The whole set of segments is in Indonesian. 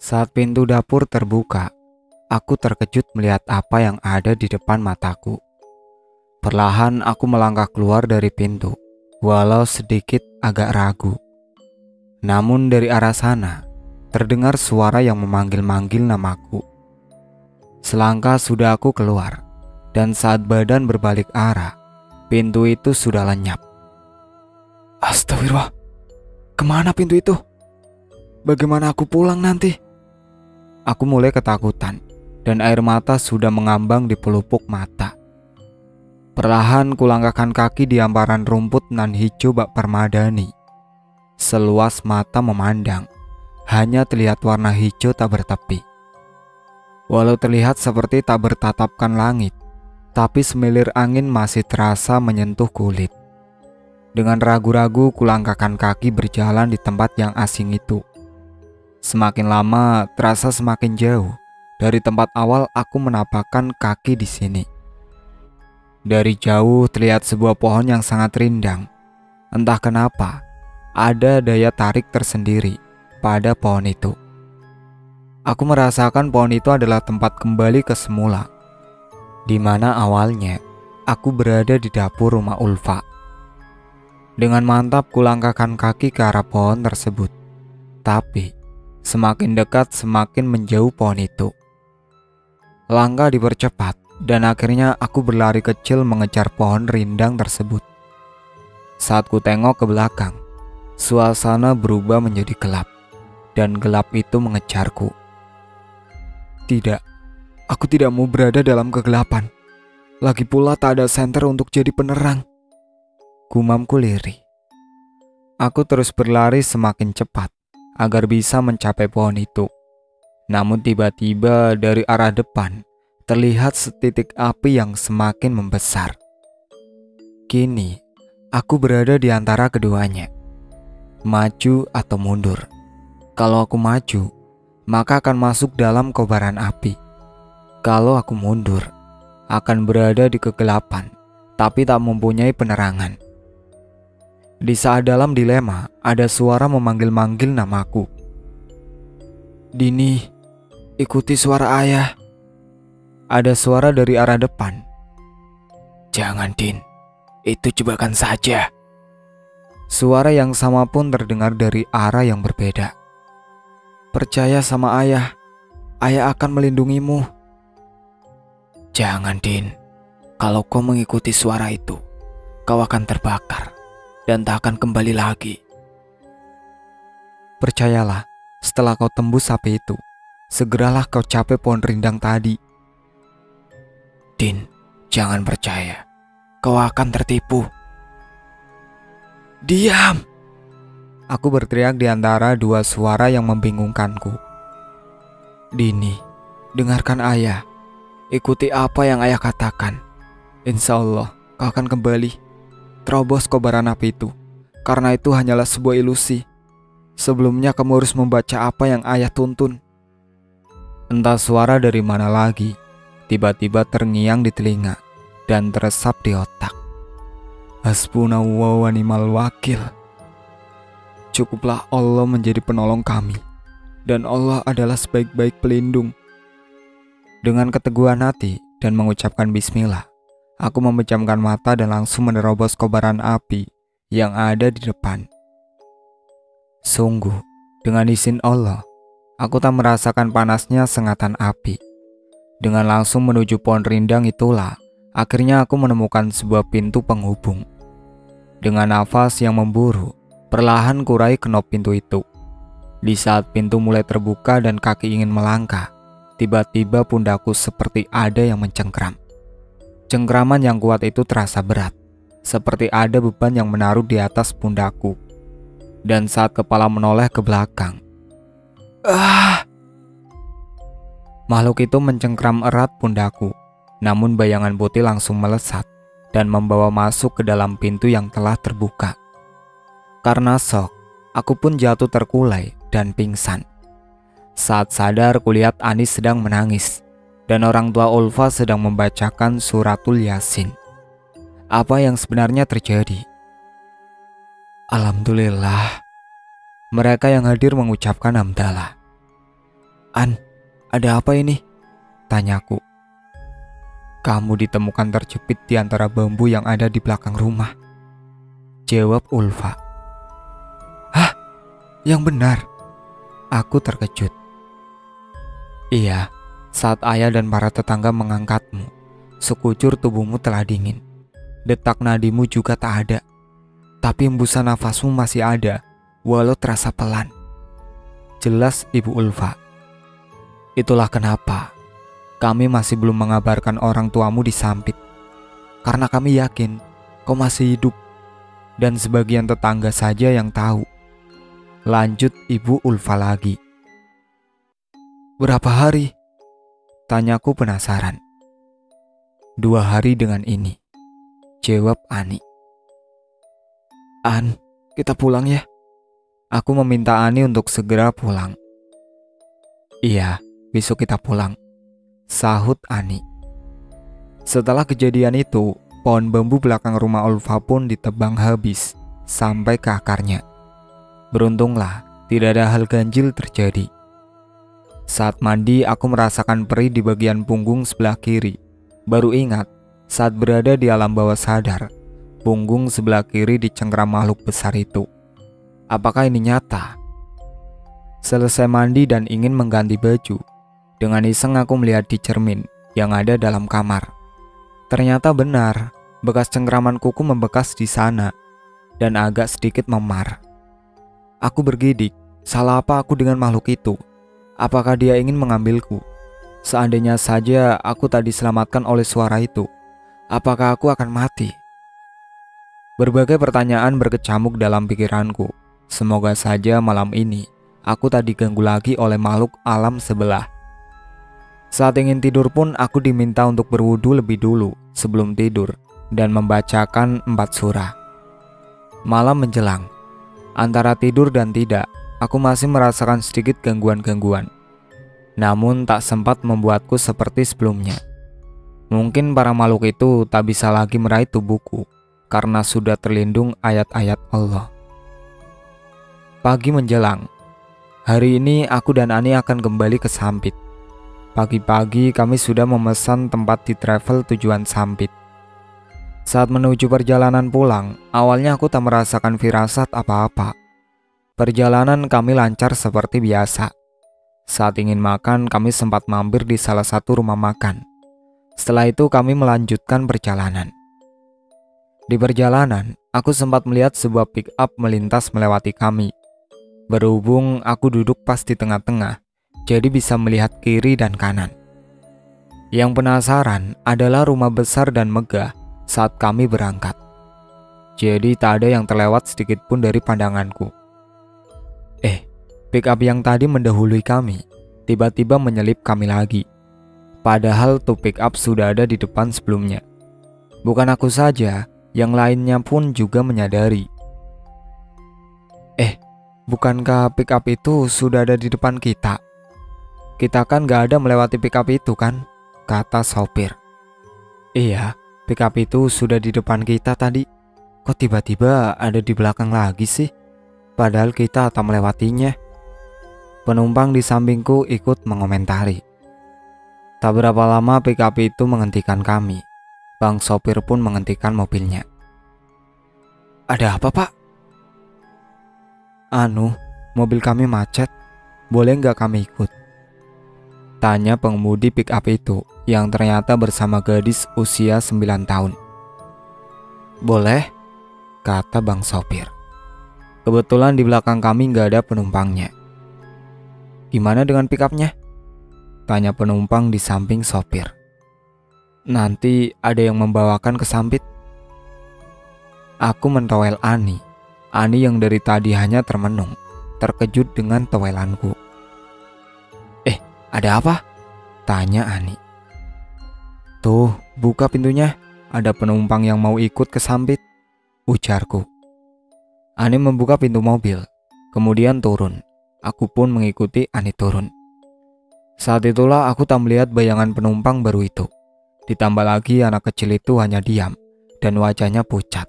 Saat pintu dapur terbuka, aku terkejut melihat apa yang ada di depan mataku. Perlahan aku melangkah keluar dari pintu, walau sedikit agak ragu. Namun dari arah sana, terdengar suara yang memanggil-manggil namaku. Selangkah sudah aku keluar, dan saat badan berbalik arah, pintu itu sudah lenyap. Astagfirullah, kemana pintu itu? Bagaimana aku pulang nanti? Aku mulai ketakutan, dan air mata sudah mengambang di pelupuk mata. Perlahan kulangkahkan kaki di hamparan rumput nan hijau bak permadani. Seluas mata memandang, hanya terlihat warna hijau tak bertepi. Walau terlihat seperti tak bertatapkan langit, tapi semilir angin masih terasa menyentuh kulit. Dengan ragu-ragu kulangkahkan kaki berjalan di tempat yang asing itu. Semakin lama terasa semakin jauh dari tempat awal aku menapakkan kaki di sini. Dari jauh terlihat sebuah pohon yang sangat rindang. Entah kenapa, ada daya tarik tersendiri pada pohon itu. Aku merasakan pohon itu adalah tempat kembali ke semula, di mana awalnya aku berada di dapur rumah Ulfa. Dengan mantap kulangkahkan kaki ke arah pohon tersebut, tapi semakin dekat semakin menjauh pohon itu. Langkah dipercepat dan akhirnya aku berlari kecil mengejar pohon rindang tersebut. Saat ku tengok ke belakang, suasana berubah menjadi gelap, dan gelap itu mengejarku. Tidak, aku tidak mau berada dalam kegelapan. Lagi pula tak ada senter untuk jadi penerang. Gumamku lirih. Aku terus berlari semakin cepat agar bisa mencapai pohon itu. Namun tiba-tiba dari arah depan terlihat setitik api yang semakin membesar. Kini aku berada di antara keduanya, maju atau mundur. Kalau aku maju, maka akan masuk dalam kobaran api. Kalau aku mundur, akan berada di kegelapan, tapi tak mempunyai penerangan. Di saat dalam dilema, ada suara memanggil-manggil namaku. Dini, ikuti suara ayah. Ada suara dari arah depan. Jangan, Din, itu jebakan saja. Suara yang sama pun terdengar dari arah yang berbeda. Percaya sama ayah, ayah akan melindungimu. Jangan, Din, kalau kau mengikuti suara itu, kau akan terbakar dan tak akan kembali lagi. Percayalah, setelah kau tembus api itu, segeralah kau capai pohon rindang tadi. Din, jangan percaya, kau akan tertipu. Diam! Aku berteriak di antara dua suara yang membingungkanku. Dini, dengarkan ayah. Ikuti apa yang ayah katakan. Insya Allah, kau akan kembali. Terobos kobaran api itu, karena itu hanyalah sebuah ilusi. Sebelumnya kamu harus membaca apa yang ayah tuntun. Entah suara dari mana lagi, tiba-tiba terngiang di telinga dan teresap di otak. Hasbunallahu wa ni'mal wakil. Cukuplah Allah menjadi penolong kami, dan Allah adalah sebaik-baik pelindung. Dengan keteguhan hati dan mengucapkan bismillah, aku memejamkan mata dan langsung menerobos kobaran api yang ada di depan. Sungguh, dengan izin Allah, aku tak merasakan panasnya sengatan api. Dengan langsung menuju pohon rindang itulah, akhirnya aku menemukan sebuah pintu penghubung. Dengan nafas yang memburu, perlahan kurai kenop pintu itu. Di saat pintu mulai terbuka dan kaki ingin melangkah, tiba-tiba pundakku seperti ada yang mencengkram. Cengkraman yang kuat itu terasa berat, seperti ada beban yang menaruh di atas pundakku. Dan saat kepala menoleh ke belakang, makhluk itu mencengkram erat pundakku. Namun bayangan putih langsung melesat dan membawa masuk ke dalam pintu yang telah terbuka. Karena shock, aku pun jatuh terkulai dan pingsan. Saat sadar, kulihat Anis sedang menangis dan orang tua Ulfa sedang membacakan suratul Yasin. Apa yang sebenarnya terjadi? Alhamdulillah. Mereka yang hadir mengucapkan hamdalah. "An, ada apa ini?" tanyaku. "Kamu ditemukan terjepit di antara bambu yang ada di belakang rumah," jawab Ulfa. "Hah? Yang benar?" Aku terkejut. "Iya, saat ayah dan para tetangga mengangkatmu, sekujur tubuhmu telah dingin. Detak nadimu juga tak ada. Tapi hembusan nafasmu masih ada, walau terasa pelan," jelas Ibu Ulfa. "Itulah kenapa kami masih belum mengabarkan orang tuamu di Sampit. Karena kami yakin kau masih hidup, dan sebagian tetangga saja yang tahu," lanjut Ibu Ulfa lagi. "Berapa hari?" tanyaku penasaran. "2 hari dengan ini," jawab Ani. "An, kita pulang ya." Aku meminta Ani untuk segera pulang. "Iya, besok kita pulang," sahut Ani. Setelah kejadian itu, pohon bambu belakang rumah Ulfa pun ditebang habis sampai ke akarnya. Beruntunglah tidak ada hal ganjil terjadi. Saat mandi, aku merasakan perih di bagian punggung sebelah kiri. Baru ingat saat berada di alam bawah sadar, punggung sebelah kiri dicengkram makhluk besar itu. Apakah ini nyata? Selesai mandi dan ingin mengganti baju, dengan iseng aku melihat di cermin yang ada dalam kamar. Ternyata benar, bekas cengkraman kuku membekas di sana dan agak sedikit memar. Aku bergidik, salah apa aku dengan makhluk itu? Apakah dia ingin mengambilku? Seandainya saja aku tak diselamatkan oleh suara itu, apakah aku akan mati? Berbagai pertanyaan berkecamuk dalam pikiranku. Semoga saja malam ini aku tak diganggu lagi oleh makhluk alam sebelah. Saat ingin tidur pun aku diminta untuk berwudu lebih dulu sebelum tidur dan membacakan 4 surah. Malam menjelang. Antara tidur dan tidak, aku masih merasakan sedikit gangguan-gangguan. Namun tak sempat membuatku seperti sebelumnya. Mungkin para makhluk itu tak bisa lagi meraih tubuhku karena sudah terlindung ayat-ayat Allah. Pagi menjelang. Hari ini aku dan Ani akan kembali ke Sampit. Pagi-pagi kami sudah memesan tempat di travel tujuan Sampit. Saat menuju perjalanan pulang, awalnya aku tak merasakan firasat apa-apa. Perjalanan kami lancar seperti biasa. Saat ingin makan, kami sempat mampir di salah satu rumah makan. Setelah itu kami melanjutkan perjalanan. Di perjalanan, aku sempat melihat sebuah pick up melintas melewati kami. Berhubung aku duduk pas di tengah-tengah, jadi bisa melihat kiri dan kanan. Yang penasaran adalah rumah besar dan megah saat kami berangkat. Jadi tak ada yang terlewat sedikit pun dari pandanganku. Pick up yang tadi mendahului kami tiba-tiba menyelip kami lagi. Padahal tuh pick up sudah ada di depan sebelumnya. Bukan aku saja, yang lainnya pun juga menyadari. Bukankah pick up itu sudah ada di depan kita? Kita kan gak ada melewati pick up itu kan? Kata sopir. "Iya, pick up itu sudah di depan kita tadi. Kok tiba-tiba ada di belakang lagi sih? Padahal kita tak melewatinya." Penumpang di sampingku ikut mengomentari. Tak berapa lama pick up itu menghentikan kami. Bang sopir pun menghentikan mobilnya. "Ada apa, Pak?" Mobil kami macet. Boleh nggak kami ikut?" tanya pengemudi pick up itu yang ternyata bersama gadis usia 9 tahun. "Boleh," kata bang sopir. Kebetulan di belakang kami nggak ada penumpangnya. "Gimana dengan pick up-nya?" tanya penumpang di samping sopir. "Nanti ada yang membawakan ke Sampit." Aku mentowel Ani. Ani yang dari tadi hanya termenung, terkejut dengan towelanku. "Ada apa?" tanya Ani. "Tuh, buka pintunya. Ada penumpang yang mau ikut ke Sampit," ujarku. Ani membuka pintu mobil, kemudian turun. Aku pun mengikuti Ani turun. Saat itulah aku tak melihat bayangan penumpang baru itu. Ditambah lagi anak kecil itu hanya diam dan wajahnya pucat.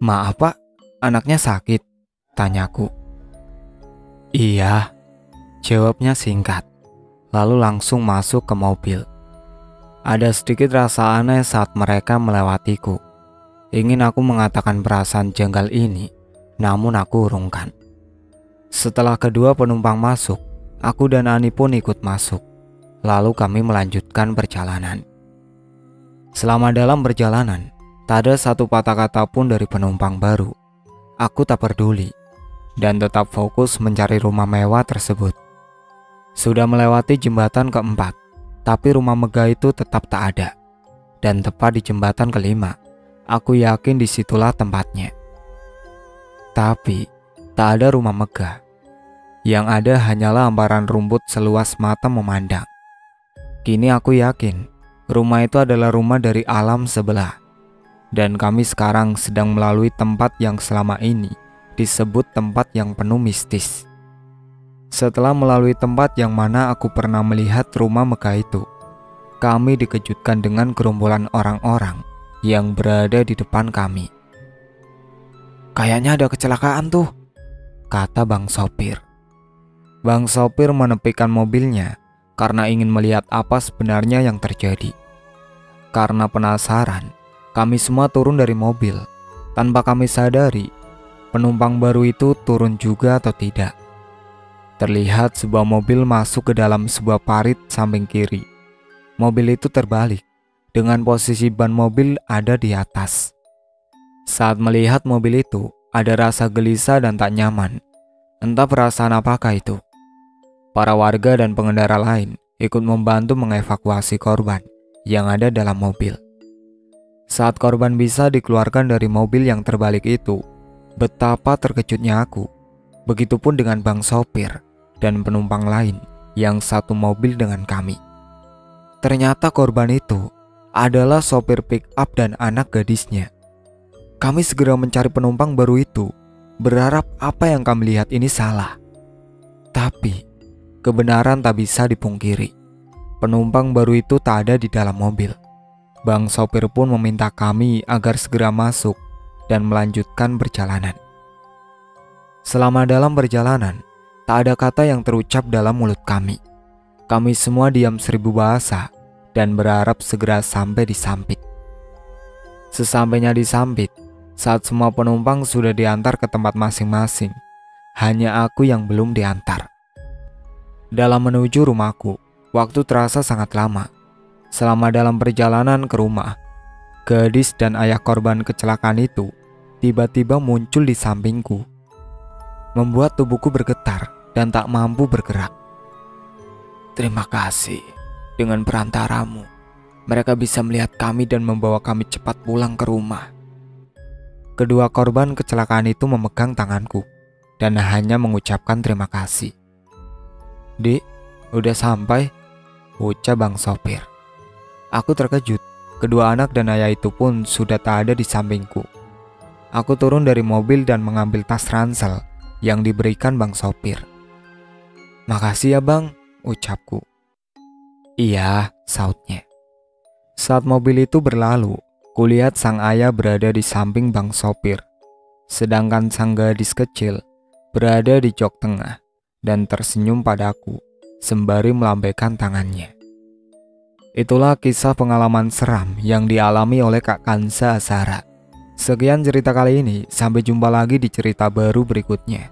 "Maaf, Pak, anaknya sakit?" tanyaku. "Iya," Jawabnya singkat, lalu langsung masuk ke mobil. Ada sedikit rasa aneh saat mereka melewatiku. Ingin aku mengatakan perasaan janggal ini, namun aku urungkan. Setelah kedua penumpang masuk, aku dan Ani pun ikut masuk. Lalu kami melanjutkan perjalanan. Selama dalam perjalanan, tak ada satu patah kata pun dari penumpang baru. Aku tak peduli dan tetap fokus mencari rumah mewah tersebut. Sudah melewati jembatan keempat, tapi rumah megah itu tetap tak ada. Dan tepat di jembatan kelima, aku yakin disitulah tempatnya. Tapi tak ada rumah megah. Yang ada hanyalah hamparan rumput seluas mata memandang. Kini aku yakin rumah itu adalah rumah dari alam sebelah. Dan kami sekarang sedang melalui tempat yang selama ini disebut tempat yang penuh mistis. Setelah melalui tempat yang mana aku pernah melihat rumah megah itu, kami dikejutkan dengan gerombolan orang-orang yang berada di depan kami. "Kayaknya ada kecelakaan tuh," kata bang sopir. Bang sopir menepikan mobilnya karena ingin melihat apa sebenarnya yang terjadi. Karena penasaran, kami semua turun dari mobil. Tanpa kami sadari, penumpang baru itu turun juga atau tidak. Terlihat sebuah mobil masuk ke dalam sebuah parit samping kiri. Mobil itu terbalik, dengan posisi ban mobil ada di atas. Saat melihat mobil itu, ada rasa gelisah dan tak nyaman. Entah perasaan apakah itu. Para warga dan pengendara lain ikut membantu mengevakuasi korban yang ada dalam mobil. Saat korban bisa dikeluarkan dari mobil yang terbalik itu, betapa terkejutnya aku. Begitupun dengan bang sopir dan penumpang lain yang satu mobil dengan kami. Ternyata korban itu adalah sopir pick up dan anak gadisnya. Kami segera mencari penumpang baru itu, berharap apa yang kami lihat ini salah. Tapi kebenaran tak bisa dipungkiri. Penumpang baru itu tak ada di dalam mobil. Bang sopir pun meminta kami agar segera masuk dan melanjutkan perjalanan. Selama dalam perjalanan, tak ada kata yang terucap dalam mulut kami. Kami semua diam seribu bahasa dan berharap segera sampai di Sampit. Sesampainya di Sampit, saat semua penumpang sudah diantar ke tempat masing-masing, hanya aku yang belum diantar. Dalam menuju rumahku, waktu terasa sangat lama. Selama dalam perjalanan ke rumah, gadis dan ayah korban kecelakaan itu tiba-tiba muncul di sampingku, membuat tubuhku bergetar dan tak mampu bergerak. "Terima kasih, dengan perantaramu, mereka bisa melihat kami dan membawa kami cepat pulang ke rumah." Kedua korban kecelakaan itu memegang tanganku dan hanya mengucapkan terima kasih. "Dik, udah sampai?" ucap bang sopir. Aku terkejut, kedua anak dan ayah itu pun sudah tak ada di sampingku. Aku turun dari mobil dan mengambil tas ransel yang diberikan bang sopir. "Makasih ya bang," ucapku. "Iya," sautnya. Saat mobil itu berlalu, kulihat sang ayah berada di samping bang sopir, sedangkan sang gadis kecil berada di jok tengah dan tersenyum padaku sembari melambaikan tangannya. Itulah kisah pengalaman seram yang dialami oleh Kak Kansa Azhara. Sekian cerita kali ini, sampai jumpa lagi di cerita baru berikutnya.